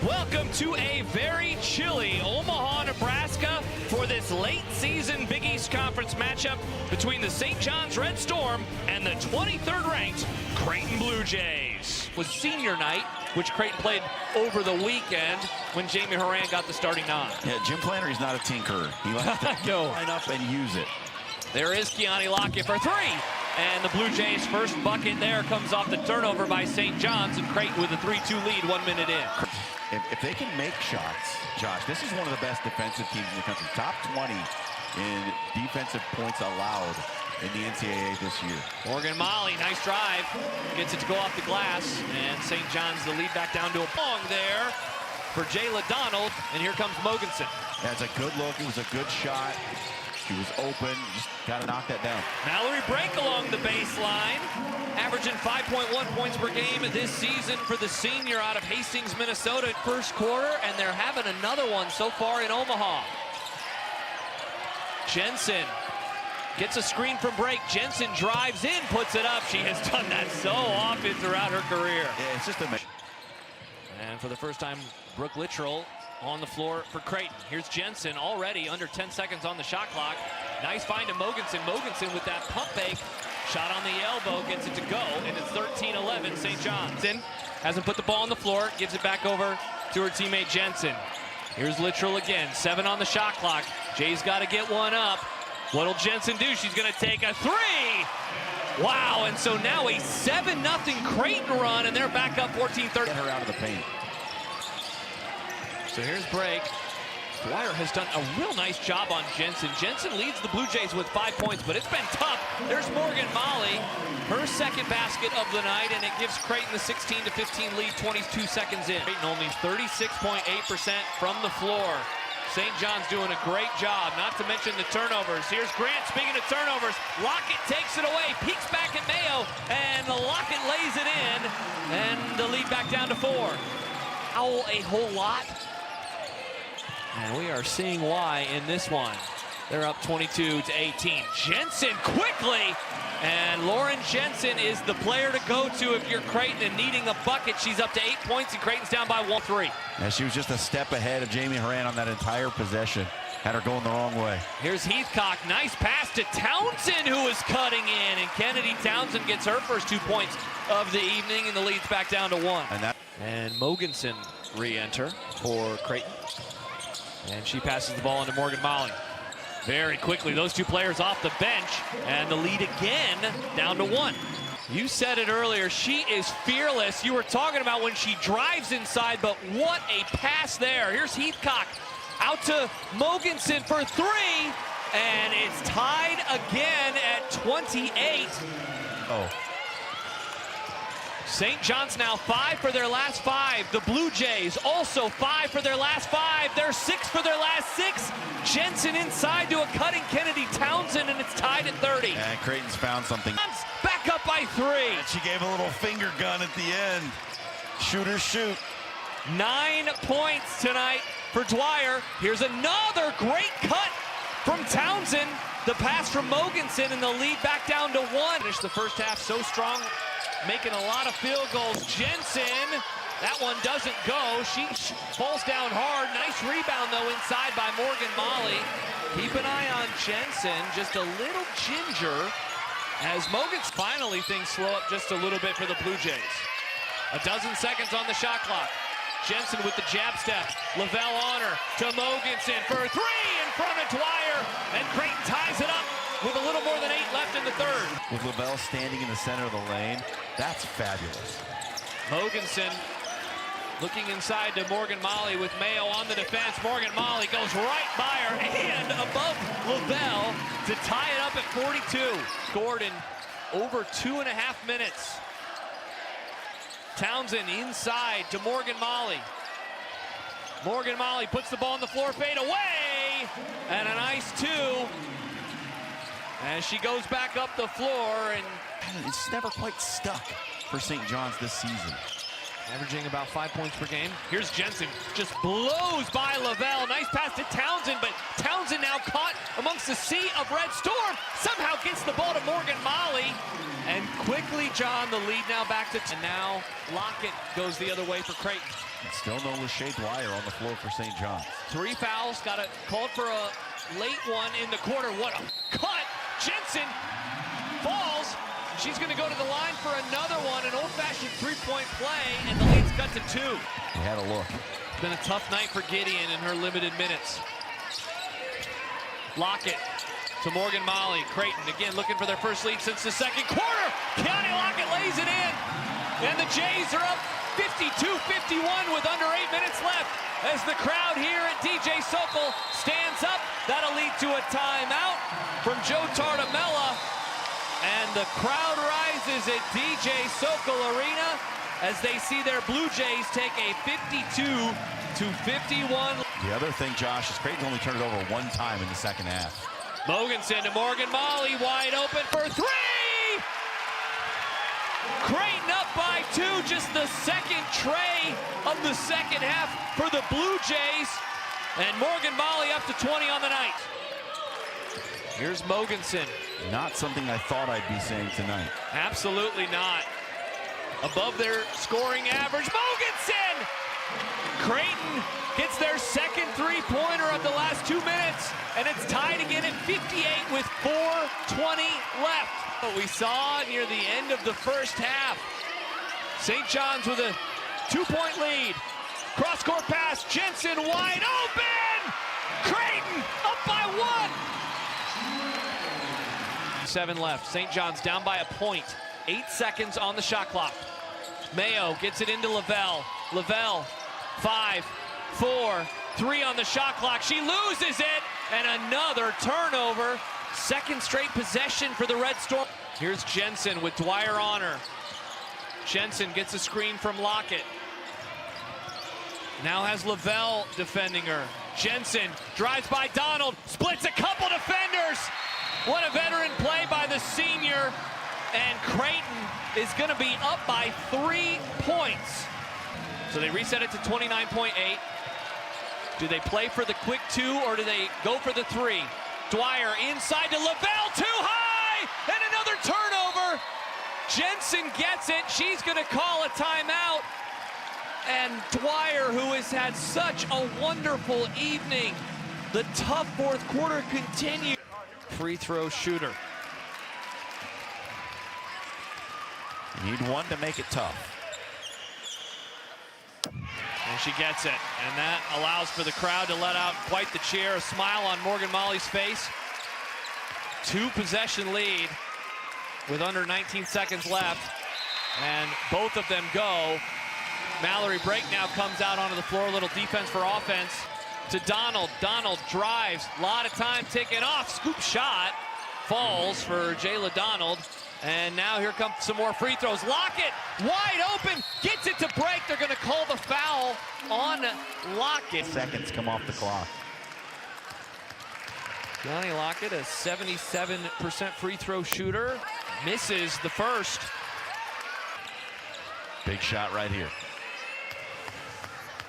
Welcome to a very chilly Omaha, Nebraska for this late season Big East Conference matchup between the St. John's Red Storm and the 23rd ranked Creighton Blue Jays. Was senior night, which Creighton played over the weekend when Jamie Horan got the starting nod. Yeah, Jim Flannery's not a tinkerer. He likes to line up and use it. There is Keani Lockett for three. And the Blue Jays' first bucket there comes off the turnover by St. John's, and Creighton with a 3-2 lead 1 minute in. If they can make shots, Josh, this is one of the best defensive teams in the country. Top 20 in defensive points allowed in the NCAA this year. Morgan Molly, nice drive. Gets it to go off the glass, and St. John's the lead back down to a long there for Jayla Donald, and here comes Mogensen. That's a good look. It was a good shot. She was open, just got to knock that down. Mallory Brake along the baseline, averaging 5.1 points per game this season for the senior out of Hastings, Minnesota, first quarter, and they're having another one so far in Omaha. Jensen gets a screen from Brake. Jensen drives in, puts it up. She has done that so often throughout her career. Yeah, it's just amazing. And for the first time, Brooke Littrell on the floor for Creighton. Here's Jensen already under 10 seconds on the shot clock. Nice find to Mogensen. Mogensen with that pump fake. Shot on the elbow, gets it to go, and it's 13-11 St. John's. Hasn't put the ball on the floor, gives it back over to her teammate Jensen. Here's Littrell again, 7 on the shot clock. Jay's got to get one up. What'll Jensen do? She's going to take a three. Wow, and so now a 7-0 Creighton run, and they're back up 14-13. Get her out of the paint. So here's Brake. Dwyer has done a real nice job on Jensen. Jensen leads the Blue Jays with 5 points, but it's been tough. There's Morgan Molly, her second basket of the night, and it gives Creighton the 16-15 lead, 22 seconds in. Creighton only 36.8% from the floor. St. John's doing a great job, not to mention the turnovers. Here's Grant, speaking of turnovers. Lockett takes it away, peeks back at Mayo, and Lockett lays it in, and the lead back down to 4. Owl a whole lot. And we are seeing why in this one. They're up 22-18. Jensen quickly, and Lauren Jensen is the player to go to if you're Creighton and needing a bucket. She's up to 8 points, and Creighton's down by 1-3. Yeah, she was just a step ahead of Jamie Horan on that entire possession. Had her going the wrong way. Here's Heathcock, nice pass to Townsend, who is cutting in, and Kennedy Townsend gets her first 2 points of the evening, and the lead's back down to 1. And Mogensen re-enter for Creighton. And she passes the ball into Morgan Molly. Very quickly, those two players off the bench, and the lead again down to 1. You said it earlier, she is fearless. You were talking about when she drives inside, but what a pass there. Here's Heathcock out to Mogensen for 3, and it's tied again at 28. Oh. St. John's now 5 for their last 5. The Blue Jays also 5 for their last 5. They're 6 for their last 6. Jensen inside to a cutting Kennedy Townsend, and it's tied at 30. And Creighton's found something. Back up by 3. And she gave a little finger gun at the end. Shooters shoot. 9 points tonight for Dwyer. Here's another great cut from Townsend. The pass from Mogensen, and the lead back down to 1. Finished the first half so strong, making a lot of field goals. Jensen, that one doesn't go. She falls down hard. Nice rebound, though, inside by Morgan Molly. Keep an eye on Jensen, just a little ginger. As Mogensen, finally things slow up just a little bit for the Blue Jays. A dozen seconds on the shot clock. Jensen with the jab step. Lavelle on her to Mogensen for 3 in front of Dwyer, and Creighton ties it up with a little more than 8 left in the third. With Lavelle standing in the center of the lane, that's fabulous. Mogensen looking inside to Morgan Molly with Mayo on the defense. Morgan Molly goes right by her and above Lavelle to tie it up at 42. Scored in over 2.5 minutes. Townsend inside to Morgan Molly. Morgan Molly puts the ball on the floor, fade away, and a nice 2. As she goes back up the floor, and it's never quite stuck for St. John's this season. averaging about 5 points per game. Here's Jensen, just blows by Lavelle. Nice pass to Townsend, but Townsend now caught amongst the sea of Red Storm. Somehow gets the ball to Morgan Molly. And quickly, John, the lead now back to... And now Lockett goes the other way for Creighton. And still no Lachey Dwyer on the floor for St. John's. 3 fouls, got it called for a late one in the quarter. What a cut! Jensen falls. She's going to go to the line for another one, an old-fashioned three-point play, and the lead's cut to 2. He had a look. It's been a tough night for Gideon in her limited minutes. Lockett to Morgan Molly. Creighton again looking for their first lead since the second quarter. Keani Lockett lays it in, and the Jays are up 52-51 with under 8 minutes left as the crowd here at DJ Sokol stands up. That'll lead to a timeout from Joe Tardamella. And the crowd rises at DJ Sokol Arena as they see their Blue Jays take a 52-51. The other thing, Josh, is Creighton only turned it over 1 time in the second half. Mogensen to Morgan Molly, wide open for 3! Creighton up by 2, just the second tray of the second half for the Blue Jays. And Morgan Molly up to 20 on the night. Here's Mogensen. Not something I thought I'd be saying tonight. Absolutely not. Above their scoring average. Mogensen! Creighton gets their second three-pointer of the last 2 minutes, and it's tied again at 58 with 4:20 left. What we saw near the end of the first half. St. John's with a 2-point lead. Cross-court pass, Jensen wide open! Creighton up by 1! 7 left. St. John's down by a point. 8 seconds on the shot clock. Mayo gets it into Lavelle. Lavelle, 5, 4, 3 on the shot clock. She loses it, and another turnover. Second straight possession for the Red Storm. Here's Jensen with Dwyer on her. Jensen gets a screen from Lockett. Now has Lavelle defending her. Jensen drives by Donald, splits a couple defenders. What a veteran play by the senior. And Creighton is going to be up by 3 points. So they reset it to 29.8. Do they play for the quick 2 or do they go for the 3? Dwyer inside to Lavelle, too high, and another turnover. Jensen gets it. She's going to call a timeout. And Dwyer, who has had such a wonderful evening, the tough fourth quarter continues. Free throw shooter. You need one to make it tough. And she gets it, and that allows for the crowd to let out quite the cheer. A smile on Morgan Molly's face. 2-possession lead with under 19 seconds left, and both of them go. Mallory Brake now comes out onto the floor. A little defense for offense to Donald. Donald drives, a lot of time taken off. Scoop shot, falls for Jayla Donald. And now here come some more free throws. Lockett, wide open, gets it to break. They're going to call the foul on Lockett. Seconds come off the clock. Johnny Lockett, a 77% free throw shooter, misses the first. Big shot right here.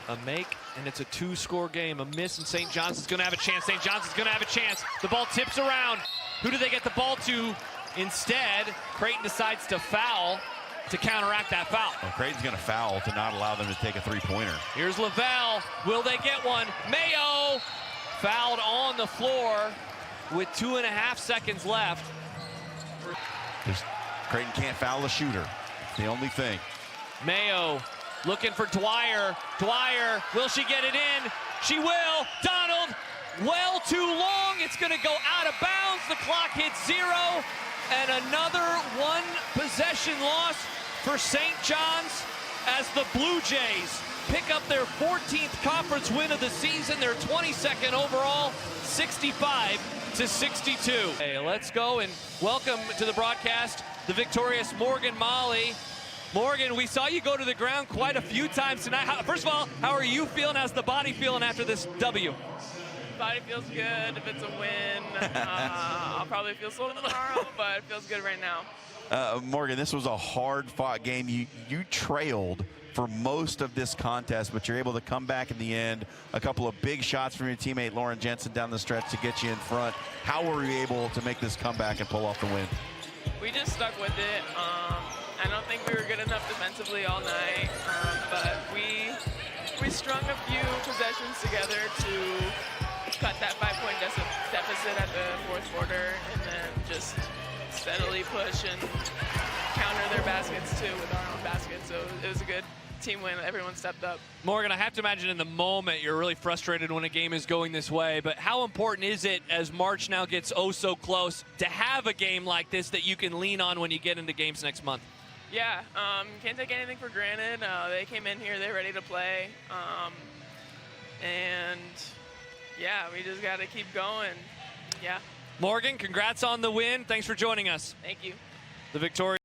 A make, and it's a 2-score game. A miss, and St. John's is going to have a chance. St. John's is going to have a chance. The ball tips around. Who do they get the ball to? Instead, Creighton decides to foul to counteract that foul. Well, Creighton's going to foul to not allow them to take a 3-pointer. Here's Lavelle. Will they get one? Mayo fouled on the floor with 2.5 seconds left. Creighton can't foul the shooter. It's the only thing. Mayo looking for Dwyer. Dwyer, will she get it in? She will. Donald, well too long. It's going to go out of bounds. The clock hits 0. And another 1-possession loss for St. John's as the Blue Jays pick up their 14th conference win of the season, their 22nd overall, 65-62. Hey, let's go and welcome to the broadcast the victorious Morgan Molly. Morgan, we saw you go to the ground quite a few times tonight. First of all, how are you feeling? How's the body feeling after this W? Body feels good. If it's a win, I'll probably feel sore tomorrow, but it feels good right now. Morgan, this was a hard-fought game. You trailed for most of this contest, but you're able to come back in the end. A couple of big shots from your teammate Lauren Jensen down the stretch to get you in front. How were you able to make this comeback and pull off the win? We just stuck with it. I don't think we were good enough defensively all night, but we strung a few possessions together to cut that 5-point deficit at the fourth quarter, and then just steadily push and counter their baskets too with our own baskets. So it was a good team win. Everyone stepped up. Morgan, I have to imagine in the moment you're really frustrated when a game is going this way, but how important is it as March now gets oh so close to have a game like this that you can lean on when you get into games next month? Yeah, can't take anything for granted. They came in here, they're ready to play. And yeah, we just got to keep going. Yeah. Morgan, congrats on the win. Thanks for joining us. Thank you. The victorious